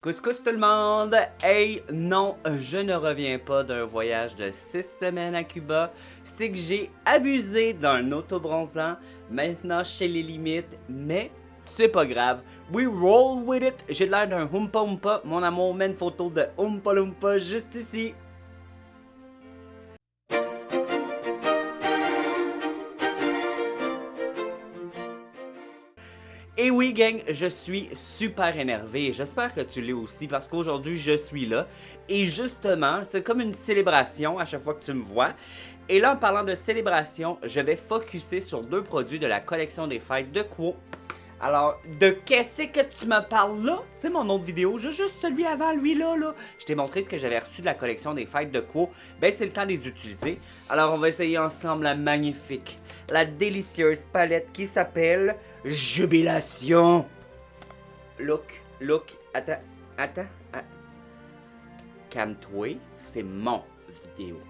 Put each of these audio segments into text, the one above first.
Couscous tout le monde! Hey, non, je ne reviens pas d'un voyage de 6 semaines à Cuba. C'est que j'ai abusé d'un autobronzant, maintenant chez les limites, mais c'est pas grave. We roll with it! J'ai l'air d'un Oompa Oompa. Mon amour met une photo de Oompa Loompa juste ici. Et oui, gang, je suis super énervé et j'espère que tu l'es aussi parce qu'aujourd'hui, je suis là. Et justement, c'est comme une célébration à chaque fois que tu me vois. Et là, en parlant de célébration, je vais focuser sur deux produits de la collection des fêtes de Quo. Alors, de qu'est-ce que tu me parles là? Tu sais, mon autre vidéo, j'ai juste celui avant, lui là. Je t'ai montré ce que j'avais reçu de la collection des fêtes de Quo. Ben, c'est le temps de les utiliser. Alors, on va essayer ensemble la magnifique, la délicieuse palette qui s'appelle Jubilation. Look, attends. Calme-toi, c'est mon vidéo.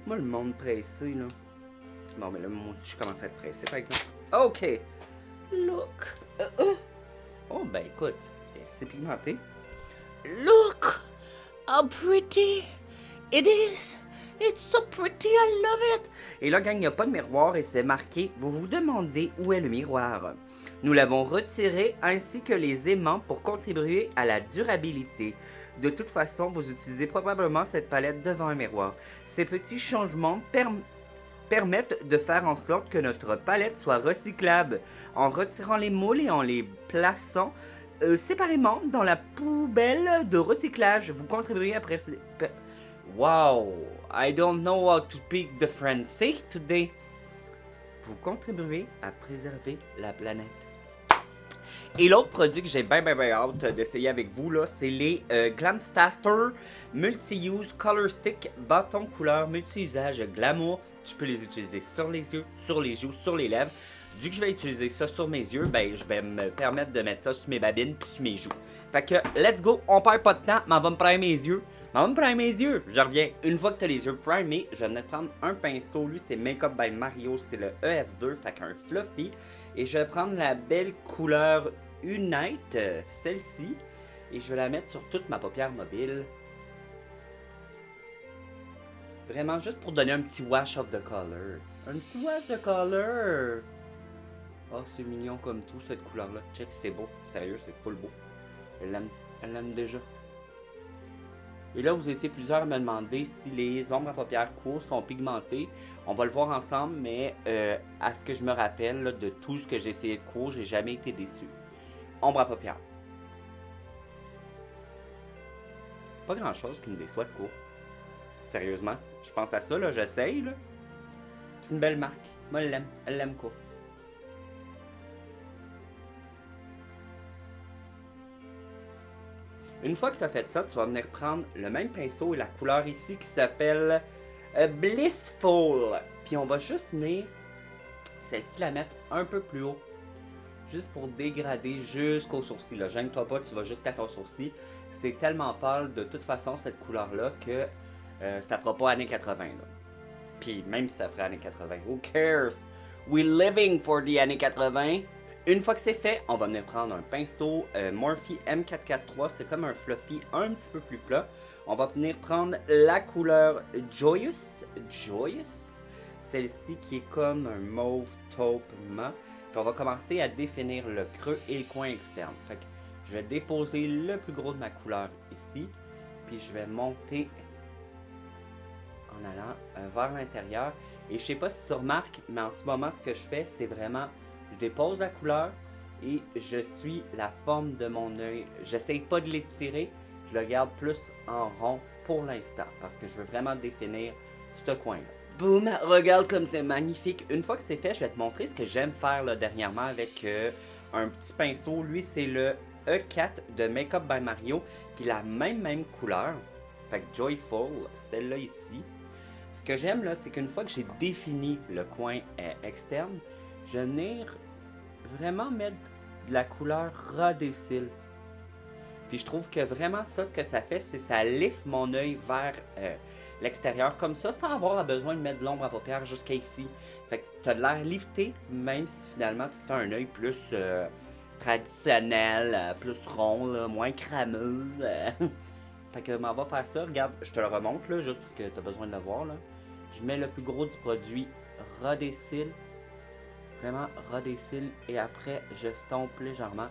Moi, le monde pressé, là. Bon, mais là, moi aussi, je commence à être pressé, par exemple. Ok. Look. Oh, ben écoute, c'est pigmenté. Look how pretty it is. It's so pretty, I love it. Et là, gang, il n'y a pas de miroir et c'est marqué. Vous vous demandez où est le miroir. Nous l'avons retiré ainsi que les aimants pour contribuer à la durabilité. De toute façon, vous utilisez probablement cette palette devant un miroir. Ces petits changements permettent de faire en sorte que notre palette soit recyclable en retirant les moules et en les plaçant séparément dans la poubelle de recyclage. Vous contribuez à Wow, I don't know how to speak the French today. Vous contribuez à préserver la planète. Et l'autre produit que j'ai bien hâte d'essayer avec vous, là, c'est les Glamstaster Multi-Use Color Stick bâton couleur multi-usage glamour. Je peux les utiliser sur les yeux, sur les joues, sur les lèvres. Vu que je vais utiliser ça sur mes yeux, ben je vais me permettre de mettre ça sur mes babines puis sur mes joues. Fait que, let's go, on perd pas de temps, m'en va me primer mes yeux. Je reviens. Une fois que tu as les yeux primés, je vais venir prendre un pinceau. Lui, c'est Makeup by Mario, c'est le EF2, fait qu'un fluffy. Et je vais prendre la belle couleur Unite, celle-ci, et je vais la mettre sur toute ma paupière mobile. Vraiment juste pour donner un petit wash of the color. Un petit wash de color. Oh, c'est mignon comme tout, cette couleur-là. Check, c'est beau. Sérieux, c'est full beau. Elle l'aime déjà. Et là, vous étiez plusieurs à me demander si les ombres à paupières courtes sont pigmentées. On va le voir ensemble, mais à ce que je me rappelle là, de tout ce que j'ai essayé de court, j'ai jamais été déçu. Ombre à paupières. Pas grand chose qui me déçoit de court. Sérieusement, je pense à ça, là, j'essaye, là. C'est une belle marque. Moi, elle l'aime quoi. Une fois que tu as fait ça, tu vas venir prendre le même pinceau et la couleur ici qui s'appelle Blissful. Puis on va juste venir, celle-ci, la mettre un peu plus haut. Juste pour dégrader jusqu'au sourcil. Là. Gêne-toi pas, tu vas jusqu'à ton sourcil. C'est tellement pâle de toute façon cette couleur-là que ça fera pas années 80. Là. Puis même si ça ferait années 80, who cares? We living for the années 80. Une fois que c'est fait, on va venir prendre un pinceau Morphe M443, c'est comme un fluffy un petit peu plus plat. On va venir prendre la couleur Joyous, celle-ci qui est comme un mauve taupe mat. Puis on va commencer à définir le creux et le coin externe. Fait que je vais déposer le plus gros de ma couleur ici, puis je vais monter en allant vers l'intérieur. Et je sais pas si tu remarques, mais en ce moment, ce que je fais, c'est vraiment, je dépose la couleur et je suis la forme de mon œil. J'essaye pas de l'étirer, je le garde plus en rond pour l'instant, parce que je veux vraiment définir ce coin-là. Boum, regarde comme c'est magnifique. Une fois que c'est fait, je vais te montrer ce que j'aime faire là, dernièrement avec un petit pinceau. Lui, c'est le E4 de Makeup by Mario, puis la même couleur. Fait que Joyful, celle-là ici. Ce que j'aime là, c'est qu'une fois que j'ai défini le coin externe, je vais venir vraiment mettre de la couleur ras des cils. Puis je trouve que vraiment ça, ce que ça fait, c'est ça lifte mon œil vers l'extérieur comme ça, sans avoir besoin de mettre de l'ombre à paupières jusqu'à ici. Fait que t'as de l'air lifté, même si finalement tu te fais un œil plus traditionnel, plus rond, là, moins crameux. Fait que m'en va faire ça. Regarde, je te le remonte là, juste parce que t'as besoin de le voir là. Je mets le plus gros du produit ras des cils. Vraiment ras des cils. Et après, je stompe légèrement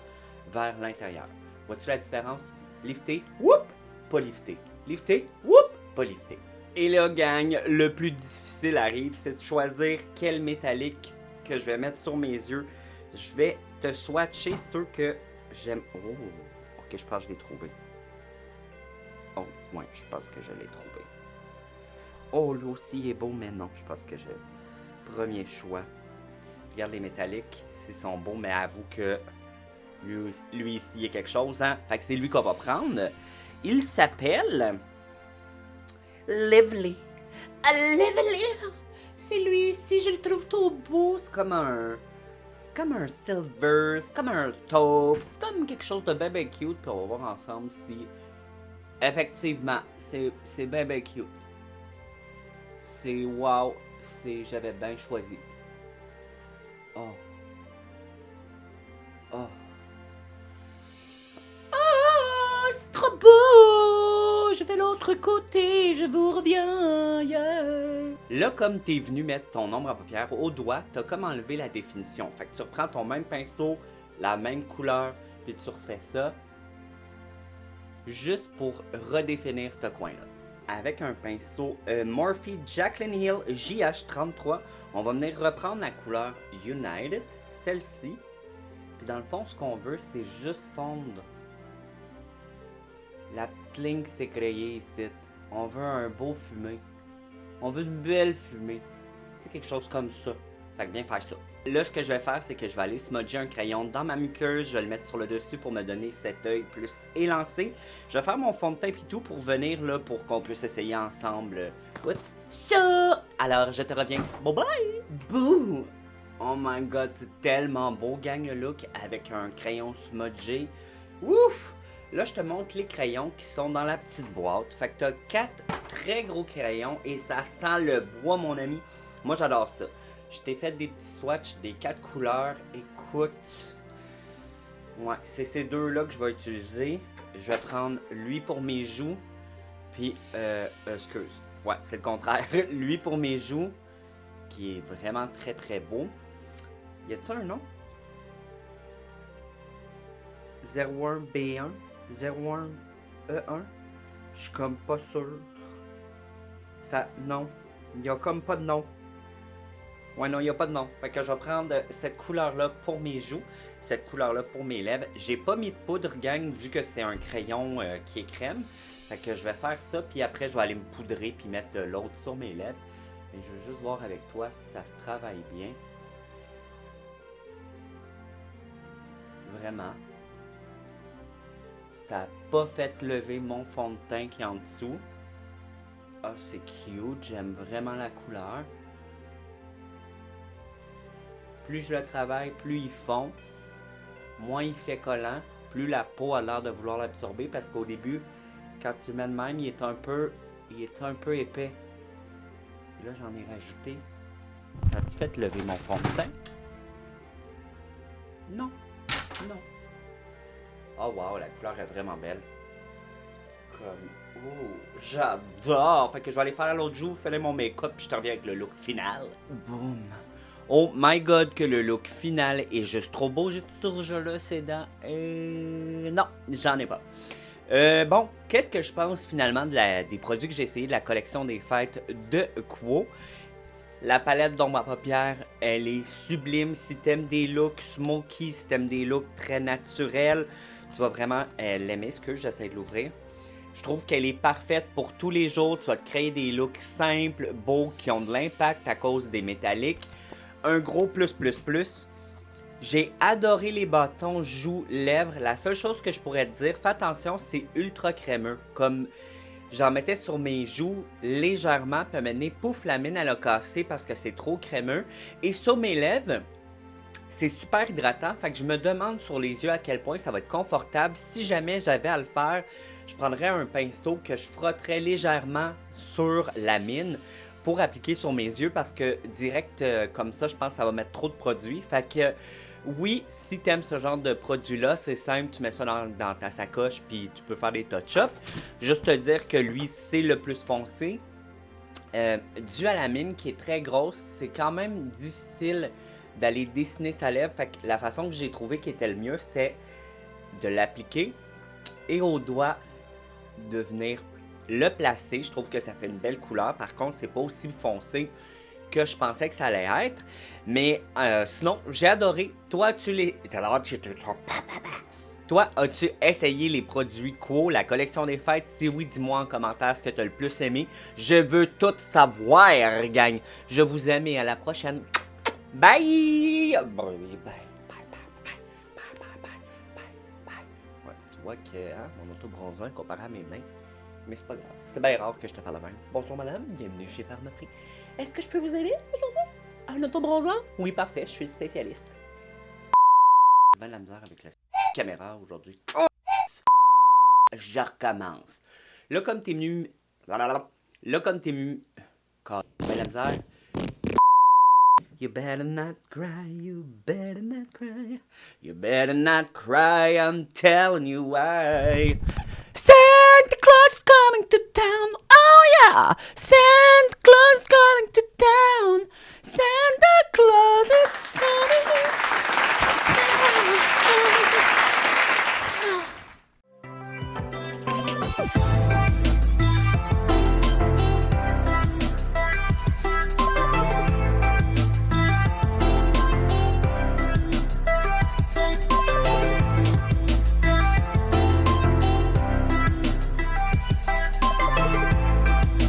vers l'intérieur. Vois-tu la différence? Lifté, whoop, pas lifté. Lifté, whoop, pas lifté. Et là, gang, le plus difficile arrive, c'est de choisir quel métallique que je vais mettre sur mes yeux. Je vais te swatcher ceux que j'aime. Oh, ok, je pense que je l'ai trouvé. Oh, ouais, je pense que je l'ai trouvé. Oh, lui aussi il est beau, mais non, je pense que j'ai premier choix. Regarde les métalliques, s'ils sont beaux, mais avoue que lui ici, il y a quelque chose, hein. Fait que c'est lui qu'on va prendre. Il s'appelle Lively. Lively! C'est lui ici, je le trouve trop beau. C'est comme un silver, c'est comme un taupe, c'est comme quelque chose de bien cute. Puis on va voir ensemble si effectivement c'est bien cute. C'est wow, j'avais bien choisi. Oh. Oh. Oh, c'est trop beau! Je vais l'autre côté, je vous reviens. Yeah. Là, comme t'es venu mettre ton ombre à paupières au doigt, t'as comme enlevé la définition. Fait que tu reprends ton même pinceau, la même couleur, puis tu refais ça. Juste pour redéfinir ce coin-là. Avec un pinceau Morphe Jaclyn Hill JH33, on va venir reprendre la couleur United, celle-ci. Puis dans le fond, ce qu'on veut, c'est juste fondre la petite ligne qui s'est créée ici. On veut un beau fumé. On veut une belle fumée. C'est quelque chose comme ça. Fait que viens faire ça. Là, ce que je vais faire, c'est que je vais aller smudger un crayon dans ma muqueuse. Je vais le mettre sur le dessus pour me donner cet œil plus élancé. Je vais faire mon fond de teint et tout pour venir là, pour qu'on puisse essayer ensemble. Oups. Ça! Alors, je te reviens. Bye bye! Bouh! Oh my god, c'est tellement beau, gang, le look avec un crayon smudgé. Ouf! Là, je te montre les crayons qui sont dans la petite boîte. Fait que t'as 4 très gros crayons et ça sent le bois, mon ami. Moi, j'adore ça. Je t'ai fait des petits swatchs des 4 couleurs. Écoute, ouais, c'est ces deux-là que je vais utiliser. Je vais prendre lui pour mes joues. Puis, excuse. Ouais, c'est le contraire. Lui pour mes joues, qui est vraiment très beau. Y a-t-il un nom? 01B1? 01E1? Je suis comme pas sûr. Ça, non. Il y a comme pas de nom. Ouais, non, il n'y a pas de nom. Fait que je vais prendre cette couleur-là pour mes joues, cette couleur-là pour mes lèvres. J'ai pas mis de poudre, gang, vu que c'est un crayon qui est crème. Fait que je vais faire ça, puis après, je vais aller me poudrer, puis mettre l'autre sur mes lèvres. Et je veux juste voir avec toi si ça se travaille bien. Vraiment. Ça n'a pas fait lever mon fond de teint qui est en dessous. Ah, c'est cute. J'aime vraiment la couleur. Plus je le travaille, plus il fond. Moins il fait collant. Plus la peau a l'air de vouloir l'absorber. Parce qu'au début, quand tu le mets de même, il est un peu épais. Et là, j'en ai rajouté. Ça a-tu fait lever mon fond de teint? Non. Non. Oh wow, la couleur est vraiment belle. Comme... Oh, j'adore! Fait que je vais aller faire l'autre jour, faire mon make-up, puis je te reviens avec le look final. Boum! Oh my god, que le look final est juste trop beau. J'ai tout rouge là, ces dents. Non, j'en ai pas. Bon, qu'est-ce que je pense finalement des produits que j'ai essayé de la collection des fêtes de Quo? La palette d'ombre à paupières, elle est sublime. Si t'aimes des looks smoky, si t'aimes des looks très naturels, tu vas vraiment l'aimer. Ce que j'essaie de l'ouvrir. Je trouve qu'elle est parfaite pour tous les jours. Tu vas te créer des looks simples, beaux, qui ont de l'impact à cause des métalliques. Un gros plus. J'ai adoré les bâtons joues, lèvres. La seule chose que je pourrais te dire, fais attention, c'est ultra crémeux. Comme j'en mettais sur mes joues légèrement, puis maintenant, pouf, la mine elle a cassé parce que c'est trop crémeux. Et sur mes lèvres, c'est super hydratant. Fait que je me demande sur les yeux à quel point ça va être confortable. Si jamais j'avais à le faire, je prendrais un pinceau que je frotterais légèrement sur la mine pour appliquer sur mes yeux parce que direct comme ça, je pense que ça va mettre trop de produit. Fait que Oui, si t'aimes ce genre de produit-là, c'est simple, tu mets ça dans ta sacoche puis tu peux faire des touch-ups. Juste te dire que lui, c'est le plus foncé. Dû à la mine qui est très grosse, c'est quand même difficile d'aller dessiner sa lèvre. Fait que la façon que j'ai trouvé qui était le mieux, c'était de l'appliquer et au doigt de venir le placer. Je trouve que ça fait une belle couleur. Par contre, c'est pas aussi foncé que je pensais que ça allait être. Mais sinon, j'ai adoré. Toi, Toi, as-tu essayé les produits Quo, la collection des fêtes? Si oui, dis-moi en commentaire ce que tu as le plus aimé. Je veux tout savoir, gang. Je vous aime et à la prochaine. Bye! Bye, bye, bye. Ouais, tu vois que mon auto bronzant comparé à mes mains. Mais c'est pas grave. C'est bien rare que je te parle de même. Bonjour madame, bienvenue chez Pharmaprix. Est-ce que je peux vous aider aujourd'hui? Un auto bronzant? Oui, parfait, je suis le spécialiste. J'ai bien la misère avec la caméra aujourd'hui. Je recommence. Là, comme t'es venu. Là, comme t'es venu. Ben la misère. You better not cry, you better not cry. You better not cry, I'm telling you why. Santa Claus is coming to town, oh yeah. Santa Claus is coming to town. Santa Claus